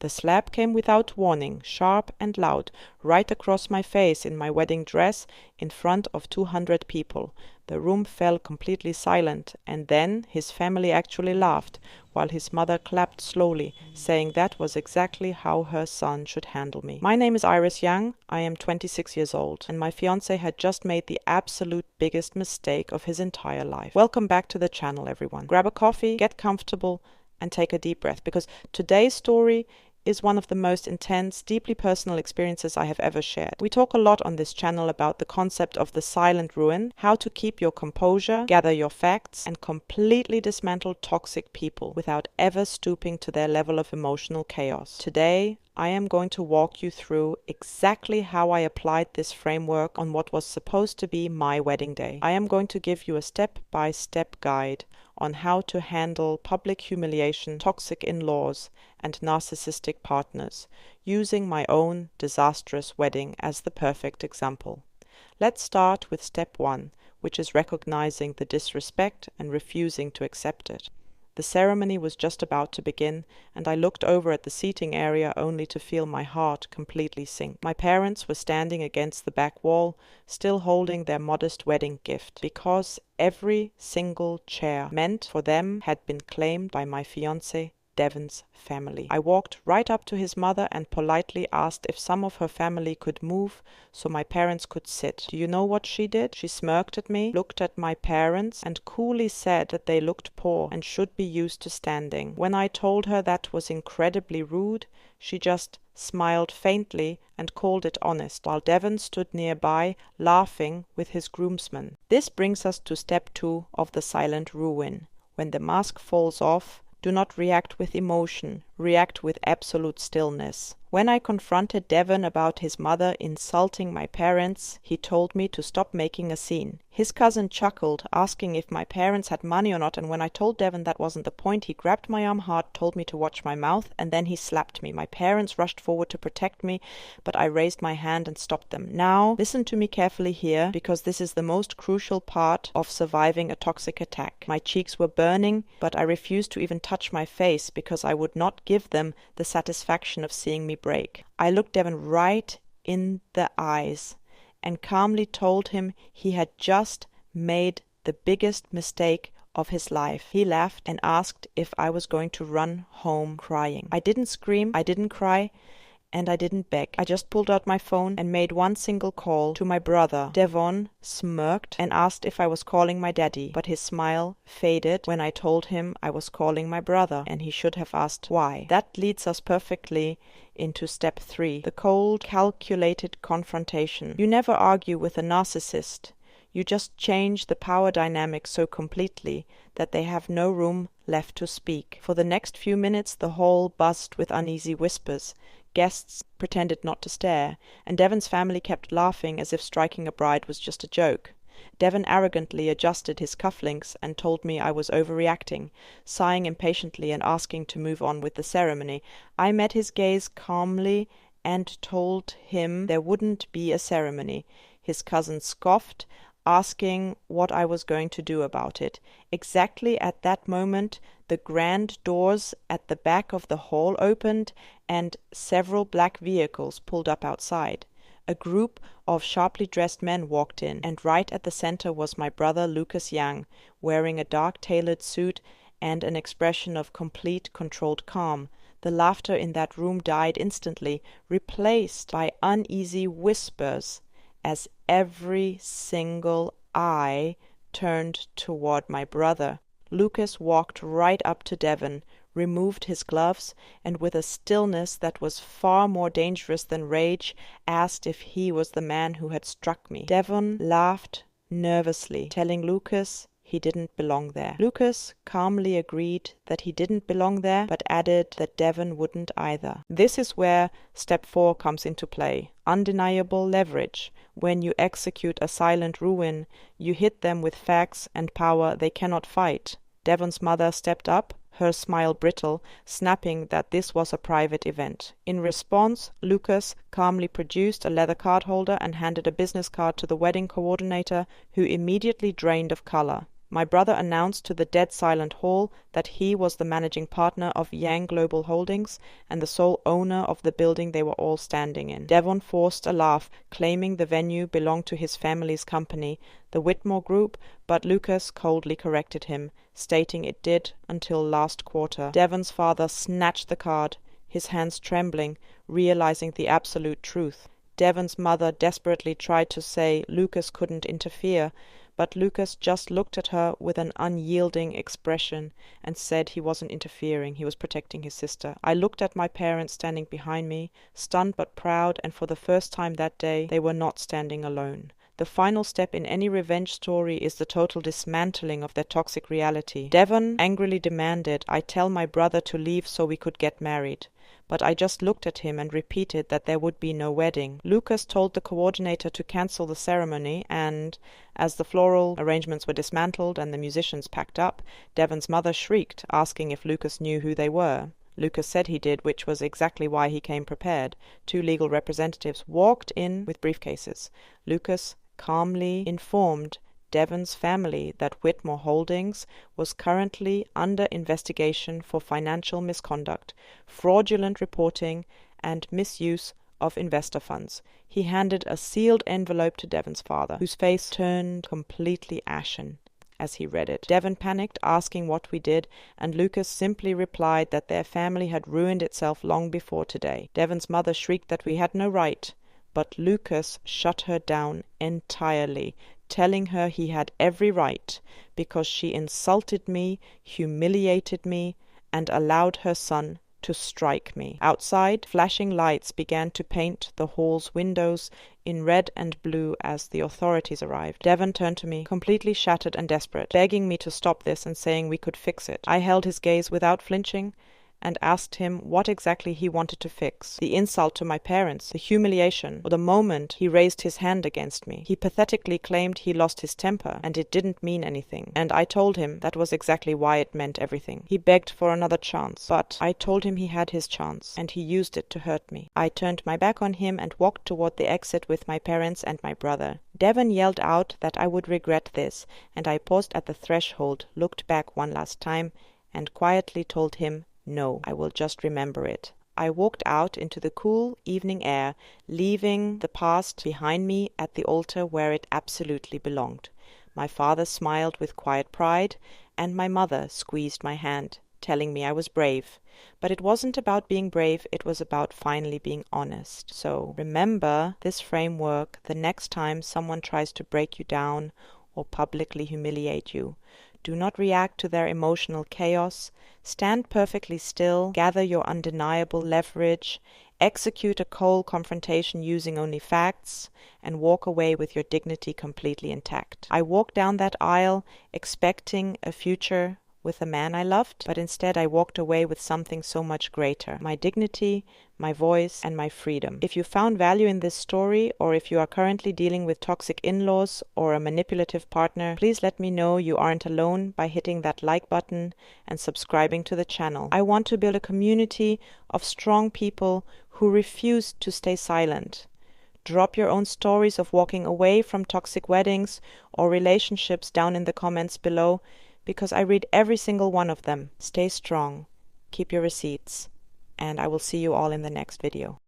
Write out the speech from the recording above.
The slap came without warning, sharp and loud, right across my face in my wedding dress in front of 200 people. The room fell completely silent, and then his family actually laughed, while his mother clapped slowly, saying that was exactly how her son should handle me. My name is Iris Young, I am 26 years old, and my fiancé had just made the absolute biggest mistake of his entire life. Welcome back to the channel, everyone. Grab a coffee, get comfortable, and take a deep breath, because today's story is one of the most intense, deeply personal experiences I have ever shared. We talk a lot on this channel about the concept of the silent ruin, how to keep your composure, gather your facts, and completely dismantle toxic people without ever stooping to their level of emotional chaos. Today, I am going to walk you through exactly how I applied this framework on what was supposed to be my wedding day. I am going to give you a step-by-step guide on how to handle public humiliation, toxic in-laws, and narcissistic partners, using my own disastrous wedding as the perfect example. Let's start with step 1, which is recognizing the disrespect and refusing to accept it. The ceremony was just about to begin, and I looked over at the seating area only to feel my heart completely sink. My parents were standing against the back wall, still holding their modest wedding gift, because every single chair meant for them had been claimed by my fiancé, Devon's family. I walked right up to his mother and politely asked if some of her family could move so my parents could sit. Do you know what she did? She smirked at me, looked at my parents, and coolly said that they looked poor and should be used to standing. When I told her that was incredibly rude, she just smiled faintly and called it honest, while Devon stood nearby, laughing with his groomsmen. This brings us to step 2 of the silent ruin. When the mask falls off, do not react with emotion, react with absolute stillness. When I confronted Devon about his mother insulting my parents, he told me to stop making a scene. His cousin chuckled, asking if my parents had money or not, and when I told Devon that wasn't the point, he grabbed my arm hard, told me to watch my mouth, and then he slapped me. My parents rushed forward to protect me, but I raised my hand and stopped them. Now, listen to me carefully here, because this is the most crucial part of surviving a toxic attack. My cheeks were burning, but I refused to even touch my face because I would not give them the satisfaction of seeing me break. I looked Devon right in the eyes and calmly told him he had just made the biggest mistake of his life. He laughed and asked if I was going to run home crying. I didn't scream, I didn't cry, and I didn't beg. I just pulled out my phone and made one single call to my brother. Devon smirked and asked if I was calling my daddy, but his smile faded when I told him I was calling my brother, and he should have asked why. That leads us perfectly into step 3, the cold, calculated confrontation. You never argue with a narcissist. You just change the power dynamic so completely that they have no room left to speak. For the next few minutes, the hall buzzed with uneasy whispers. Guests pretended not to stare, and Devon's family kept laughing as if striking a bride was just a joke. Devon arrogantly adjusted his cufflinks and told me I was overreacting, sighing impatiently and asking to move on with the ceremony. I met his gaze calmly and told him there wouldn't be a ceremony. His cousin scoffed, asking what I was going to do about it. Exactly at that moment, the grand doors at the back of the hall opened and several black vehicles pulled up outside. A group of sharply dressed men walked in, and right at the center was my brother Lucas Young, wearing a dark tailored suit and an expression of complete controlled calm. The laughter in that room died instantly, replaced by uneasy whispers, as every single eye turned toward my brother. Lucas walked right up to Devon, removed his gloves, and with a stillness that was far more dangerous than rage, asked if he was the man who had struck me. Devon laughed nervously, telling Lucas he didn't belong there. Lucas calmly agreed that he didn't belong there, but added that Devon wouldn't either. This is where step 4 comes into play. Undeniable leverage. When you execute a silent ruin, you hit them with facts and power they cannot fight. Devon's mother stepped up, her smile brittle, snapping that this was a private event. In response, Lucas calmly produced a leather card holder and handed a business card to the wedding coordinator, who immediately drained of color. My brother announced to the dead silent hall that he was the managing partner of Yang Global Holdings and the sole owner of the building they were all standing in. Devon forced a laugh, claiming the venue belonged to his family's company, the Whitmore Group, but Lucas coldly corrected him, stating it did until last quarter. Devon's father snatched the card, his hands trembling, realizing the absolute truth. Devon's mother desperately tried to say Lucas couldn't interfere, but Lucas just looked at her with an unyielding expression and said he wasn't interfering, he was protecting his sister. I looked at my parents standing behind me, stunned but proud, and for the first time that day, they were not standing alone. The final step in any revenge story is the total dismantling of their toxic reality. Devon angrily demanded I tell my brother to leave so we could get married. But I just looked at him and repeated that there would be no wedding. Lucas told the coordinator to cancel the ceremony, and as the floral arrangements were dismantled and the musicians packed up, Devon's mother shrieked, asking if Lucas knew who they were. Lucas said he did, which was exactly why he came prepared. 2 legal representatives walked in with briefcases. Lucas calmly informed Devon's family that Whitmore Holdings was currently under investigation for financial misconduct, fraudulent reporting, and misuse of investor funds. He handed a sealed envelope to Devon's father, whose face turned completely ashen as he read it. Devon panicked, asking what we did, and Lucas simply replied that their family had ruined itself long before today. Devon's mother shrieked that we had no right, but Lucas shut her down entirely, telling her he had every right because she insulted me, humiliated me, and allowed her son to strike me. Outside, flashing lights began to paint the hall's windows in red and blue as the authorities arrived. Devon turned to me, completely shattered and desperate, begging me to stop this and saying we could fix it. I held his gaze without flinching and asked him what exactly he wanted to fix. The insult to my parents, the humiliation, or the moment he raised his hand against me. He pathetically claimed he lost his temper, and it didn't mean anything. And I told him that was exactly why it meant everything. He begged for another chance, but I told him he had his chance, and he used it to hurt me. I turned my back on him and walked toward the exit with my parents and my brother. Devon yelled out that I would regret this, and I paused at the threshold, looked back one last time, and quietly told him, "No, I will just remember it." I walked out into the cool evening air, leaving the past behind me at the altar where it absolutely belonged. My father smiled with quiet pride, and my mother squeezed my hand, telling me I was brave. But it wasn't about being brave, it was about finally being honest. So remember this framework the next time someone tries to break you down or publicly humiliate you. Do not react to their emotional chaos. Stand perfectly still, gather your undeniable leverage, execute a cold confrontation using only facts, and walk away with your dignity completely intact. I walked down that aisle expecting a future with a man I loved, but instead I walked away with something so much greater: my dignity, my voice, and my freedom. If you found value in this story, or if you are currently dealing with toxic in-laws or a manipulative partner, please let me know you aren't alone by hitting that like button and subscribing to the channel. I want to build a community of strong people who refuse to stay silent. Drop your own stories of walking away from toxic weddings or relationships down in the comments below, because I read every single one of them. Stay strong, keep your receipts, and I will see you all in the next video.